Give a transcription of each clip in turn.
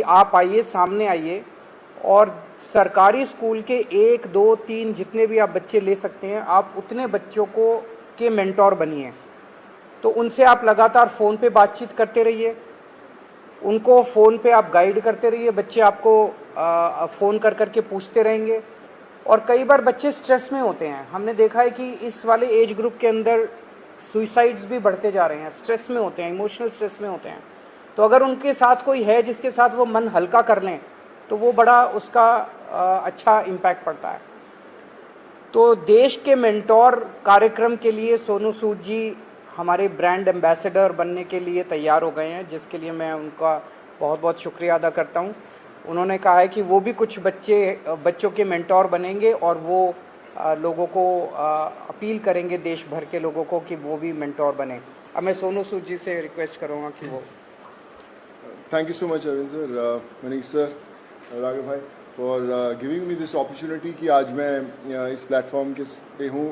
कि आप आइए, सामने आइए और सरकारी स्कूल के 1, 2, 3 जितने भी आप बच्चे ले सकते हैं, आप उतने बच्चों को के मेंटोर बनिए। तो उनसे आप लगातार फ़ोन पे बातचीत करते रहिए, उनको फ़ोन पे आप गाइड करते रहिए, बच्चे आपको फ़ोन कर कर के पूछते रहेंगे। और कई बार बच्चे स्ट्रेस में होते हैं, हमने देखा है कि इस वाले एज ग्रुप के अंदर सुइसाइड्स भी बढ़ते जा रहे हैं, स्ट्रेस में होते हैं, इमोशनल स्ट्रेस में होते हैं। तो अगर उनके साथ कोई है जिसके साथ वो मन हल्का कर लें तो वो बड़ा उसका अच्छा इम्पैक्ट पड़ता है। तो देश के मेंटोर कार्यक्रम के लिए सोनू सूद जी हमारे ब्रांड एम्बेसडर बनने के लिए तैयार हो गए हैं, जिसके लिए मैं उनका बहुत बहुत शुक्रिया अदा करता हूं। उन्होंने कहा है कि वो भी कुछ बच्चों के मेंटोर बनेंगे और वो लोगों को अपील करेंगे, देश भर के लोगों को, कि वो भी मेंटोर बने। अब मैं सोनू सूद जी से रिक्वेस्ट करूँगा कि वो। Thank you so much Arvind sir, Manish sir, Raghav bhai, for giving me this opportunity कि आज मैं इस प्लेटफॉर्म के पे हूँ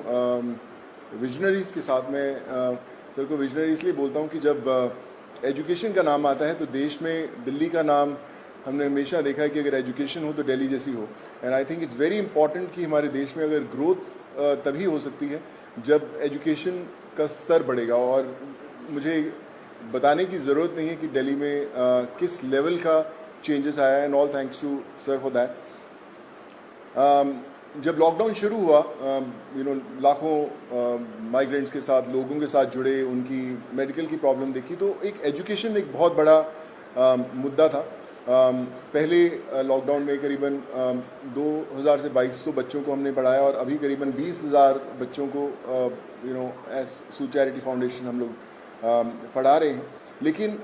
विजनरीज़ के साथ में। सर को विजनरी इसलिए बोलता हूँ कि जब एजुकेशन का नाम आता है तो देश में दिल्ली का नाम हमने हमेशा देखा है कि अगर एजुकेशन हो तो दिल्ली जैसी हो। And I think it's very important कि हमारे देश में अगर ग्रोथ तभी हो सकती है जब एजुकेशन का स्तर बढ़ेगा। और मुझे बताने की ज़रूरत नहीं है कि दिल्ली में किस लेवल का चेंजेस आया है, and all thanks to sir for that. जब लॉकडाउन शुरू हुआ, लाखों माइग्रेंट्स के साथ, लोगों के साथ जुड़े, उनकी मेडिकल की प्रॉब्लम देखी, तो एक एजुकेशन एक बहुत बड़ा मुद्दा था। पहले लॉकडाउन में करीबन 2000 से 2200 बच्चों को हमने पढ़ाया और अभी करीबन 20,000 बच्चों को एज सूद चैरिटी फाउंडेशन हम लोग पढ़ा रहे हैं। लेकिन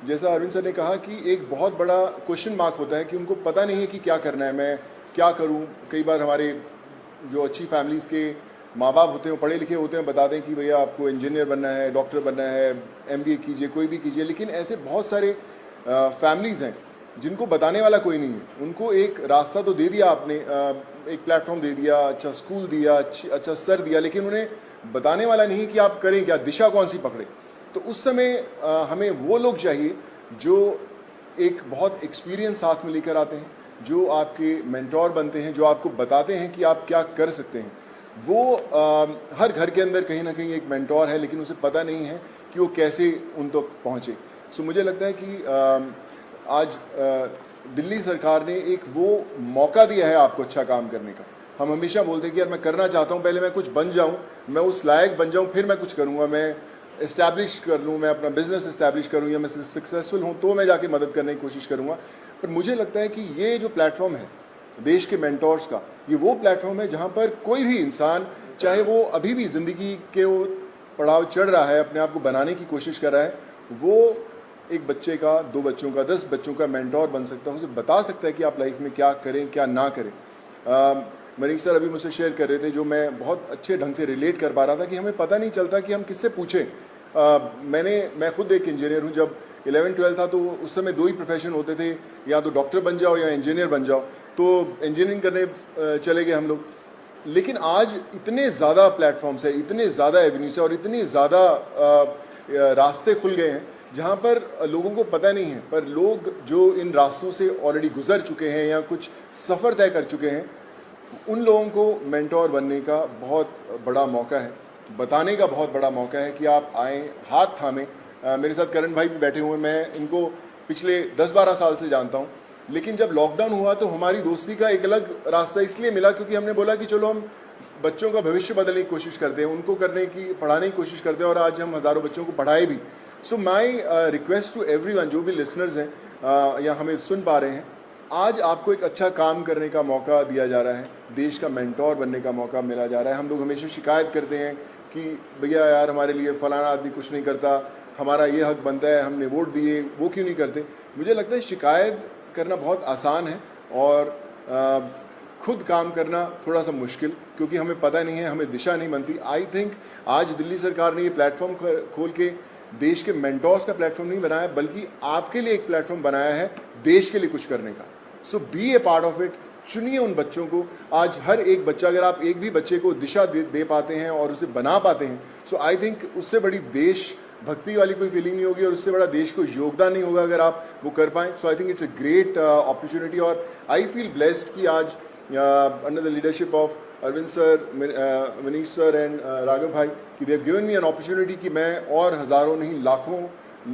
जैसा अरविंद सर ने कहा कि एक बहुत बड़ा क्वेश्चन मार्क होता है कि उनको पता नहीं है कि क्या करना है, मैं क्या करूं। कई बार हमारे जो अच्छी फैमिलीज़ के माँ बाप होते हैं, पढ़े लिखे होते हैं, बताते हैं कि भैया आपको इंजीनियर बनना है, डॉक्टर बनना है, MBA कीजिए, कोई भी कीजिए। लेकिन ऐसे बहुत सारे फैमिलीज़ हैं जिनको बताने वाला कोई नहीं है। उनको एक रास्ता तो दे दिया आपने, एक प्लेटफॉर्म दे दिया, अच्छा स्कूल दिया, अच्छा सर दिया, लेकिन उन्हें बताने वाला नहीं कि आप करें क्या, दिशा कौन सी पकड़े। तो उस समय हमें वो लोग चाहिए जो एक बहुत एक्सपीरियंस साथ में लेकर आते हैं, जो आपके मेंटोर बनते हैं, जो आपको बताते हैं कि आप क्या कर सकते हैं। वो हर घर के अंदर कहीं ना कहीं एक मेंटोर है, लेकिन उसे पता नहीं है कि वो कैसे उन तक पहुँचे। सो मुझे लगता है कि आज दिल्ली सरकार ने एक वो मौका दिया है आपको अच्छा काम करने का। हम हमेशा बोलते हैं कि यार मैं करना चाहता हूँ, पहले मैं कुछ बन जाऊँ, मैं उस लायक बन जाऊँ, फिर मैं कुछ करूँगा, मैं इस्टेब्लिश कर लूँ, मैं अपना बिजनेस इस्टेब्लिश करूँ, या मैं सक्सेसफुल हूँ तो मैं जाके मदद करने की कोशिश करूँगा। पर मुझे लगता है कि ये जो प्लेटफॉर्म है देश के मेंटोर्स का, ये वो प्लेटफॉर्म है जहाँ पर कोई भी इंसान, चाहे वो अभी भी ज़िंदगी के वो पड़ाव चढ़ रहा है, अपने आप को बनाने की कोशिश कर रहा है, वो एक बच्चे का, 2 बच्चों का, 10 बच्चों का मेंटोर बन सकता है। उसे बता सकता है कि आप लाइफ में क्या करें, क्या ना करें। मनीष सर अभी मुझसे शेयर कर रहे थे, जो मैं बहुत अच्छे ढंग से रिलेट कर पा रहा था, कि हमें पता नहीं चलता कि हम किससे पूछें। मैं खुद एक इंजीनियर हूँ। जब 11-12 था तो उस समय 2 ही प्रोफेशन होते थे, या तो डॉक्टर बन जाओ या इंजीनियर बन जाओ। तो इंजीनियरिंग करने चले गए हम लोग। लेकिन आज इतने ज़्यादा प्लेटफॉर्म्स है, इतने ज़्यादा एवेन्यूज है और इतने ज़्यादा रास्ते खुल गए हैं जहाँ पर लोगों को पता नहीं है, पर लोग जो इन रास्तों से ऑलरेडी गुजर चुके हैं या कुछ सफ़र तय कर चुके हैं, उन लोगों को मेंटोर बनने का बहुत बड़ा मौका है, बताने का बहुत बड़ा मौका है कि आप आएँ, हाथ थामें। मेरे साथ करण भाई भी बैठे हुए हैं, मैं इनको पिछले 10-12 साल से जानता हूँ। लेकिन जब लॉकडाउन हुआ तो हमारी दोस्ती का एक अलग रास्ता इसलिए मिला क्योंकि हमने बोला कि चलो हम बच्चों का भविष्य बदलने की कोशिश करते हैं, उनको पढ़ाने की कोशिश करते हैं, और आज हम हज़ारों बच्चों को पढ़ाए भी। सो माई रिक्वेस्ट टू एवरीवन, जो भी लिसनर्स हैं या हमें सुन पा रहे हैं, आज आपको एक अच्छा काम करने का मौका दिया जा रहा है, देश का मेंटोर बनने का मौका मिला जा रहा है। हम लोग हमेशा शिकायत करते हैं कि भैया यार हमारे लिए फ़लाना आदमी कुछ नहीं करता, हमारा ये हक बनता है, हमने वोट दिए, वो क्यों नहीं करते। मुझे लगता है शिकायत करना बहुत आसान है और खुद काम करना थोड़ा सा मुश्किल, क्योंकि हमें पता नहीं है, हमें दिशा नहीं बनती। आई थिंक आज दिल्ली सरकार ने ये प्लेटफॉर्म खोल के देश के मेंटोर्स का प्लेटफॉर्म नहीं बनाया, बल्कि आपके लिए एक प्लेटफॉर्म बनाया है देश के लिए कुछ करने का। So be a part of it. चुनिए उन बच्चों को। आज हर एक बच्चा, अगर आप एक भी बच्चे को दिशा दे पाते हैं और उसे बना पाते हैं, सो आई थिंक उससे बड़ी देश भक्ति वाली कोई फीलिंग नहीं होगी और उससे बड़ा देश को योगदान नहीं होगा अगर आप वो कर पाएँ. So I think it's a great opportunity और आई फील ब्लेस्ड कि आज under the leadership of Arvind sir, Manish sir and Raghav bhai कि they have given me an opportunity कि मैं और हज़ारों नहीं लाखों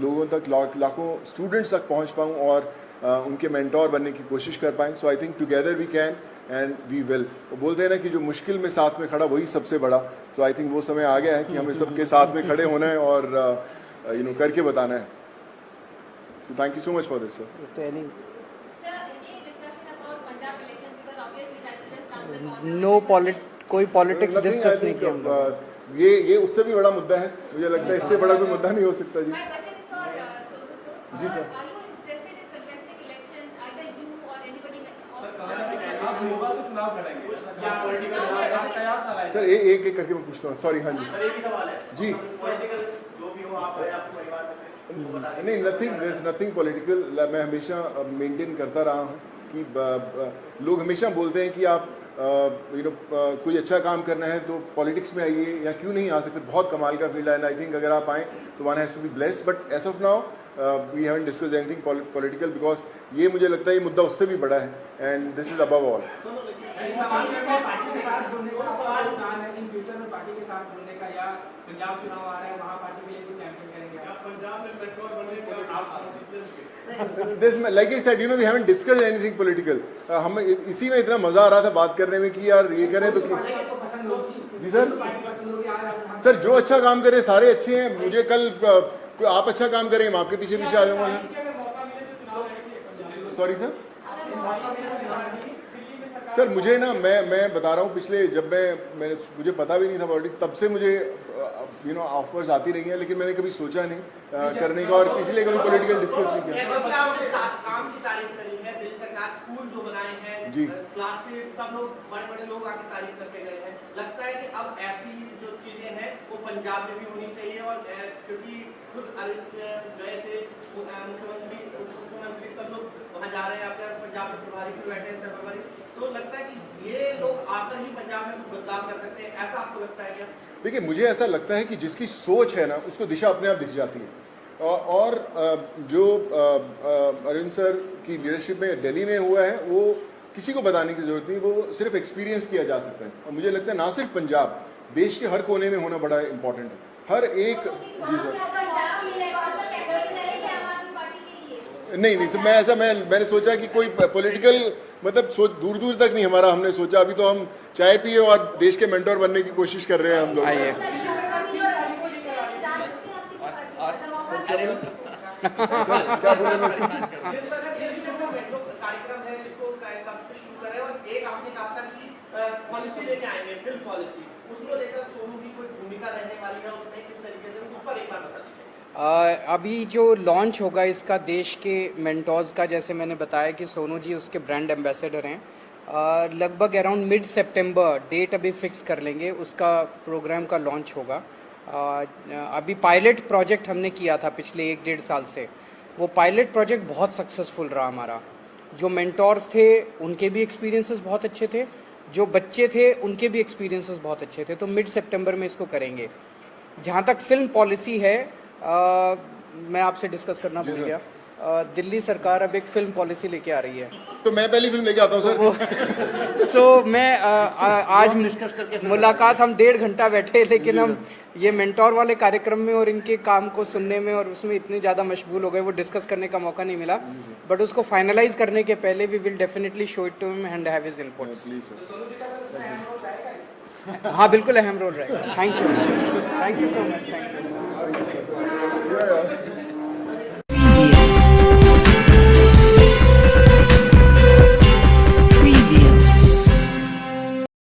लोगों तक, लाखों स्टूडेंट्स तक पहुंच पाऊं और उनके मेंटोर बनने की कोशिश कर पाएं. So I think together we can and we will. वो बोलते हैं ना कि जो मुश्किल में साथ में खड़ा वही सबसे बड़ा. सो आई थिंक वो समय आ गया है कि हमें सबके साथ में खड़े होना है और करके बताना है. So thank you so much for this sir. No कोई पॉलिटिक्स डिस्कस नहीं किया हम लोग. ये उससे भी बड़ा मुद्दा है. मुझे लगता है इससे बड़ा कोई मुद्दा नहीं हो सकता. जी जी सर. सर एक एक करके मैं पूछता हूँ. सॉरी. हाँ जी जी. नहीं, नथिंग पॉलिटिकल. मैं हमेशा मेंटेन करता रहा हूँ कि लोग हमेशा बोलते हैं कि आप कोई अच्छा काम करना है तो पॉलिटिक्स में आइए या क्यों नहीं आ सकते. बहुत कमाल का फील्ड है एंड आई थिंक अगर आप आएँ तो one has to be blessed. But as of now we haven't discussed anything political because ये मुझे लगता है ये मुद्दा उससे भी बड़ा है and this is above all. Like I said, we haven't discussed anything political. हम इसी में इतना मजा आ रहा था बात करने में कि यार ये करें तो जी सर. सर जो अच्छा काम करे सारे अच्छे हैं. मुझे कल आप अच्छा काम करें मैं आपके पीछे पीछे आ जाऊंगा. Sorry sir. सर मुझे ना मैं बता रहा हूँ पिछले जब मुझे पता भी नहीं था पॉलिटिक्स तब से मुझे ऑफर्स आती रही हैं लेकिन मैंने कभी सोचा नहीं करने का और इसलिए कभी पॉलिटिकल डिस्कस नहीं किया. काम की तारीफ करी है दिल्ली सरकार, स्कूल जो बनाए हैं जी, क्लासेस, सब लोग बड़े लोग आके तारीफ करके गए हैं. लगता है कि अब ऐसी जो चीजें हैं वो पंजाब में भी होनी चाहिए और क्योंकि खुद अरविंद गए थे मुख्यमंत्री सब लोग वहाँ जा रहे हैं. आपके पंजाब में प्रभारी भी बैठे हैं सर्वरी. तो लगता है कि ये लोग आकर ही पंजाब में कुछ बदलाव कर सकते हैं. ऐसा आपको लगता है क्या? देखिए मुझे ऐसा लगता है कि जिसकी सोच है ना उसको दिशा अपने आप दिख जाती है. और जो अरविंद सर की लीडरशिप में दिल्ली में हुआ है वो किसी को बताने की जरूरत नहीं. वो सिर्फ एक्सपीरियंस किया जा सकता है और मुझे लगता है ना सिर्फ पंजाब, देश के हर कोने में होना बड़ा इंपॉर्टेंट है. हर एक. जी सर. नहीं सर मैंने सोचा कि कोई पॉलिटिकल मतलब सोच दूर तक नहीं हमारा हमने सोचा. अभी तो हम चाय पिए और देश के मेंटोर बनने की कोशिश कर रहे हैं हम लोग. आइए. क्या बोल रहे हैं? कार्यक्रम है इसको कब से शुरू करें और एक आपने कहा था कि पॉलिसी लेके आएंगे, फिल्म पॉलिसी, उसको लेकर सोनू की कोई भूमिका रहने वाली है उसमें, किस तरीके से, उस पर एक बार बता दीजिए. अभी जो लॉन्च होगा इसका देश के मेंटोर्स का, जैसे मैंने बताया कि सोनू जी उसके ब्रांड एम्बेसडर हैं. लगभग अराउंड मिड सितंबर डेट अभी फिक्स कर लेंगे उसका प्रोग्राम का लॉन्च होगा. अभी पायलट प्रोजेक्ट हमने किया था पिछले 1-1.5 साल से. वो पायलट प्रोजेक्ट बहुत सक्सेसफुल रहा हमारा. जो मेंटोर्स थे उनके भी एक्सपीरियंसेस बहुत अच्छे थे, जो बच्चे थे उनके भी एक्सपीरियंसेस बहुत अच्छे थे. तो मिड सितंबर में इसको करेंगे. जहाँ तक फिल्म पॉलिसी है मैं आपसे डिस्कस करना भूल गया. दिल्ली सरकार अब एक फिल्म पॉलिसी लेके आ रही है. तो मैं पहली फिल्म लेके आता हूँ सर. सो मैं आज डिस्कस करके मुलाकात हम 1.5 घंटा बैठे लेकिन हम ये मेंटोर वाले कार्यक्रम में और इनके काम को सुनने में और उसमें इतने ज़्यादा मशगूल हो गए वो डिस्कस करने का मौका नहीं मिला. बट उसको फाइनलाइज करने के पहले we will definitely show it to him and have his inputs. हाँ बिल्कुल अहम रोल रहेगा. Thank you so much. Thank you.